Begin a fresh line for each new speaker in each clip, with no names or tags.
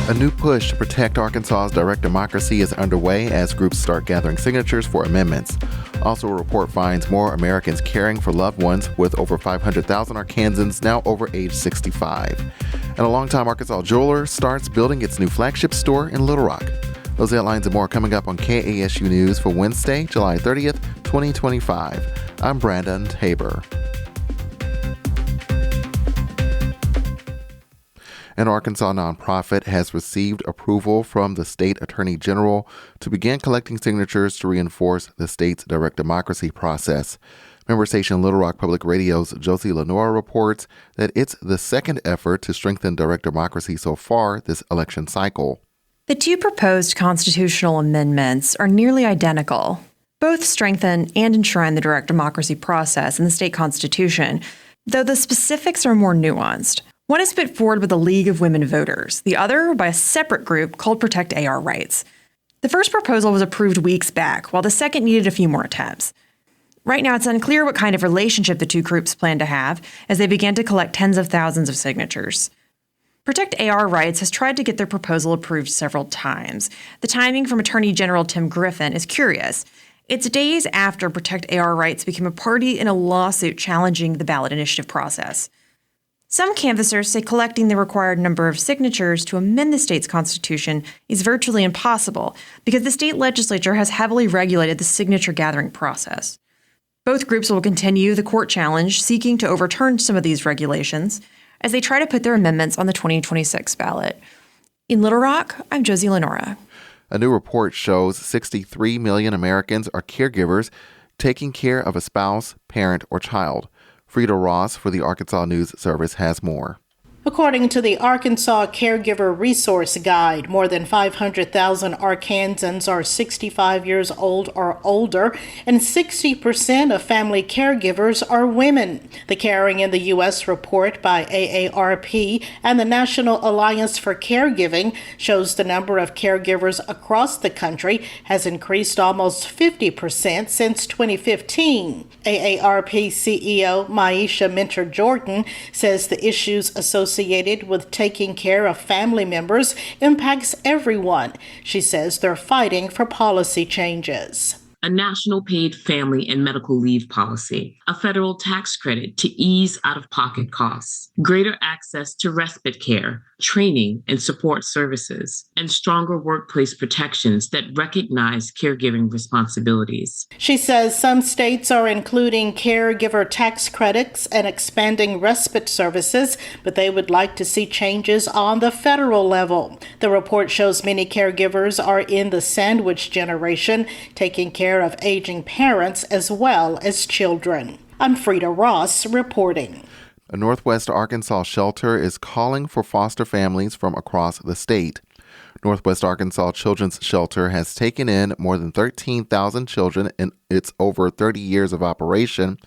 A new push to protect Arkansas's direct democracy is underway as groups start gathering signatures for amendments. Also, a report finds more Americans caring for loved ones, with over 500,000 Arkansans now over age 65. And a longtime Arkansas jeweler starts building its new flagship store in Little Rock. Those headlines and more coming up on KASU News for Wednesday, July 30th, 2025. I'm Brandon Tabor. An Arkansas nonprofit has received approval from the state attorney general to begin collecting signatures to reinforce the state's direct democracy process. Member station Little Rock Public Radio's Josie Lenora reports that it's the second effort to strengthen direct democracy so far this election cycle.
The two proposed constitutional amendments are nearly identical. Both strengthen and enshrine the direct democracy process in the state constitution, though the specifics are more nuanced. One is put forward by the League of Women Voters, the other by a separate group called Protect AR Rights. The first proposal was approved weeks back, while the second needed a few more attempts. Right now, it's unclear what kind of relationship the two groups plan to have as they begin to collect tens of thousands of signatures. Protect AR Rights has tried to get their proposal approved several times. The timing from Attorney General Tim Griffin is curious. It's days after Protect AR Rights became a party in a lawsuit challenging the ballot initiative process. Some canvassers say collecting the required number of signatures to amend the state's constitution is virtually impossible because the state legislature has heavily regulated the signature gathering process. Both groups will continue the court challenge seeking to overturn some of these regulations as they try to put their amendments on the 2026 ballot. In Little Rock, I'm Josie Lenora.
A new report shows 63 million Americans are caregivers taking care of a spouse, parent, or child. Frida Ross for the Arkansas News Service has more.
According to the Arkansas Caregiver Resource Guide, more than 500,000 Arkansans are 65 years old or older, and 60% of family caregivers are women. The Caring in the U.S. report by AARP and the National Alliance for Caregiving shows the number of caregivers across the country has increased almost 50% since 2015. AARP CEO Maisha Minter-Jordan says the issues associated with taking care of family members impacts everyone. She says they're fighting for policy changes.
A national paid family and medical leave policy, a federal tax credit to ease out-of-pocket costs, greater access to respite care, training and support services, and stronger workplace protections that recognize caregiving responsibilities.
She says some states are including caregiver tax credits and expanding respite services, but they would like to see changes on the federal level. The report shows many caregivers are in the sandwich generation, taking care of aging parents as well as children. I'm Frida Ross reporting.
A Northwest Arkansas shelter is calling for foster families from across the state. Northwest Arkansas Children's Shelter has taken in more than 13,000 children in its over 30 years of operation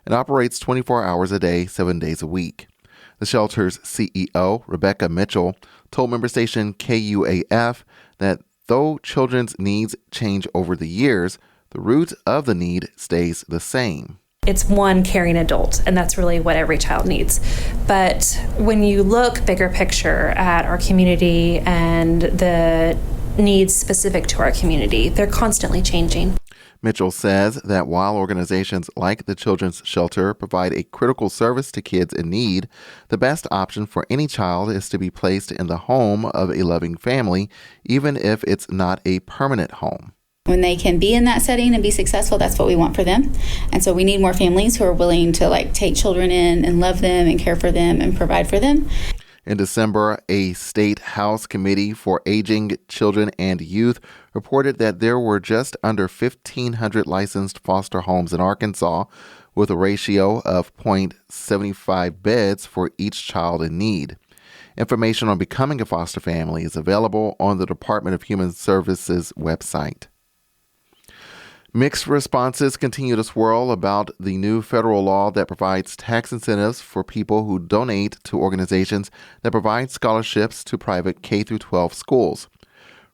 and operates 24 hours a day, 7 days a week. The shelter's CEO, Rebecca Mitchell, told member station KUAF that though children's needs change over the years, the root of the need stays the same.
It's one caring adult, and that's really what every child needs. But when you look bigger picture at our community and the needs specific to our community, they're constantly changing.
Mitchell says that while organizations like the Children's Shelter provide a critical service to kids in need, the best option for any child is to be placed in the home of a loving family, even if it's not a permanent home.
When they can be in that setting and be successful, that's what we want for them. And so we need more families who are willing to take children in and love them and care for them and provide for them.
In December, a state House Committee for Aging Children and Youth reported that there were just under 1,500 licensed foster homes in Arkansas, with a ratio of 0.75 beds for each child in need. Information on becoming a foster family is available on the Department of Human Services website. Mixed responses continue to swirl about the new federal law that provides tax incentives for people who donate to organizations that provide scholarships to private K-12 schools.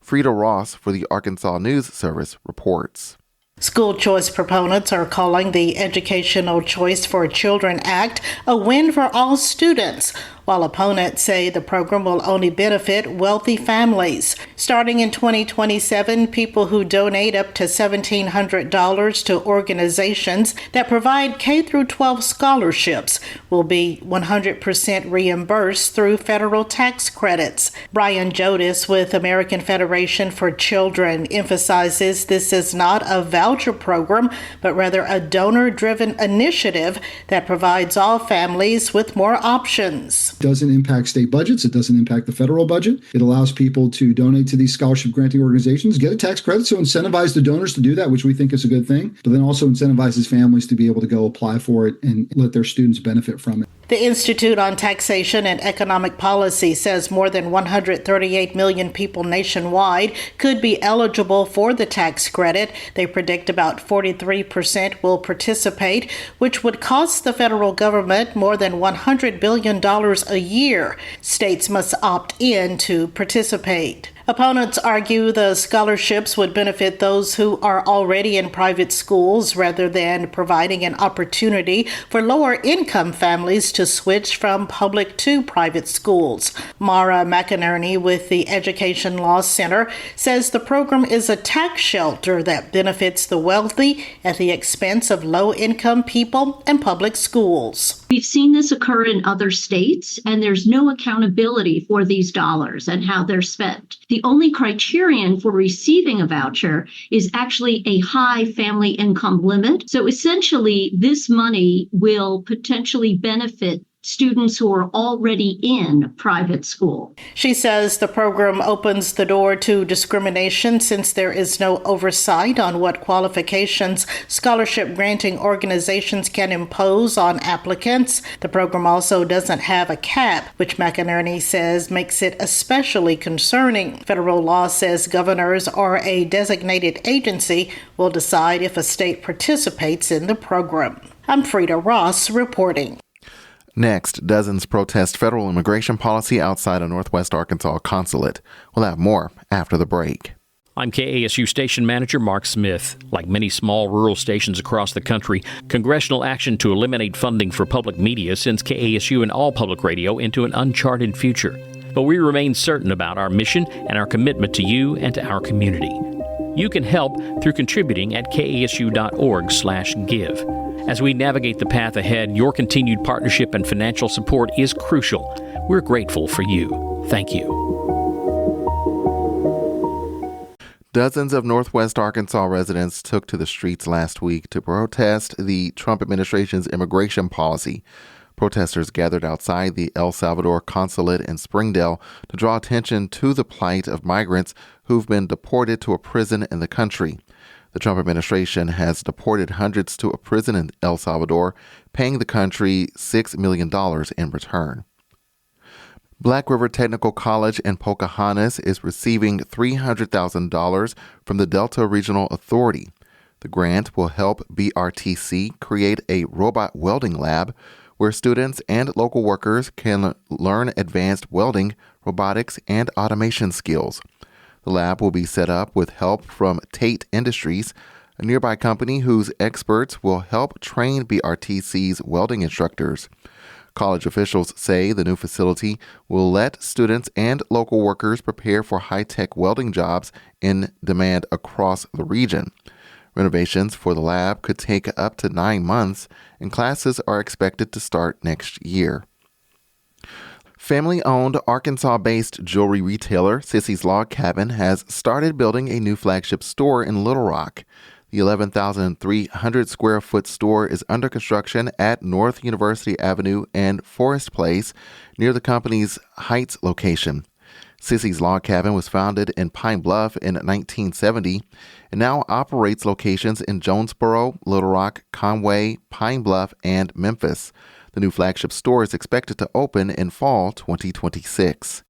Frida Ross for the Arkansas News Service reports.
School choice proponents are calling the Educational Choice for Children Act a win for all students. while opponents say the program will only benefit wealthy families. Starting in 2027, people who donate up to $1,700 to organizations that provide K-12 scholarships will be 100% reimbursed through federal tax credits. Brian Jodis with American Federation for Children emphasizes this is not a voucher program, but rather a donor-driven initiative that provides all families with more options.
It doesn't impact state budgets. It doesn't impact the federal budget. It allows people to donate to these scholarship granting organizations, get a tax credit, so incentivize the donors to do that, which we think is a good thing, but then also incentivizes families to be able to go apply for it and let their students benefit from it.
The Institute on Taxation and Economic Policy says more than 138 million people nationwide could be eligible for the tax credit. They predict about 43% will participate, which would cost the federal government more than $100 billion a year. States must opt in to participate. Opponents argue the scholarships would benefit those who are already in private schools rather than providing an opportunity for lower-income families to switch from public to private schools. Mara McInerney with the Education Law Center says the program is a tax shelter that benefits the wealthy at the expense of low-income people and public schools.
We've seen this occur in other states, and there's no accountability for these dollars and how they're spent. The only criterion for receiving a voucher is actually a high family income limit. So essentially, this money will potentially benefit students who are already in private school.
She says the program opens the door to discrimination since there is no oversight on what qualifications scholarship granting organizations can impose on applicants. The program also doesn't have a cap, which McInerney says makes it especially concerning. Federal law says governors or a designated agency will decide if a state participates in the program. I'm Frida Ross reporting.
Next, dozens protest federal immigration policy outside a Northwest Arkansas consulate. We'll have more after the break.
I'm KASU Station Manager Mark Smith. Like many small rural stations across the country, congressional action to eliminate funding for public media sends KASU and all public radio into an uncharted future. But we remain certain about our mission and our commitment to you and to our community. You can help through contributing at kasu.org/give. As we navigate the path ahead, your continued partnership and financial support is crucial. We're grateful for you. Thank you.
Dozens of Northwest Arkansas residents took to the streets last week to protest the Trump administration's immigration policy. Protesters gathered outside the El Salvador consulate in Springdale to draw attention to the plight of migrants who've been deported to a prison in the country. The Trump administration has deported hundreds to a prison in El Salvador, paying the country $6 million in return. Black River Technical College in Pocahontas is receiving $300,000 from the Delta Regional Authority. The grant will help BRTC create a robot welding lab where students and local workers can learn advanced welding, robotics, and automation skills. The lab will be set up with help from Tate Industries, a nearby company whose experts will help train BRTC's welding instructors. College officials say the new facility will let students and local workers prepare for high-tech welding jobs in demand across the region. Renovations for the lab could take up to 9 months, and classes are expected to start next year. Family-owned, Arkansas-based jewelry retailer Sissy's Log Cabin has started building a new flagship store in Little Rock. The 11,300-square-foot store is under construction at North University Avenue and Forest Place near the company's Heights location. Sissy's Log Cabin was founded in Pine Bluff in 1970 and now operates locations in Jonesboro, Little Rock, Conway, Pine Bluff, and Memphis. The new flagship store is expected to open in fall 2026.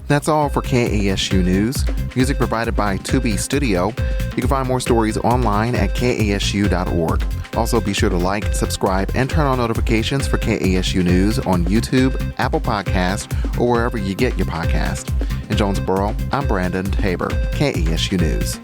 That's all for KASU News. Music provided by 2B Studio. You can find more stories online at kasu.org. Also, be sure to like, subscribe, and turn on notifications for KASU News on YouTube, Apple Podcasts, or wherever you get your podcast. In Jonesboro, I'm Brandon Tabor, KASU News.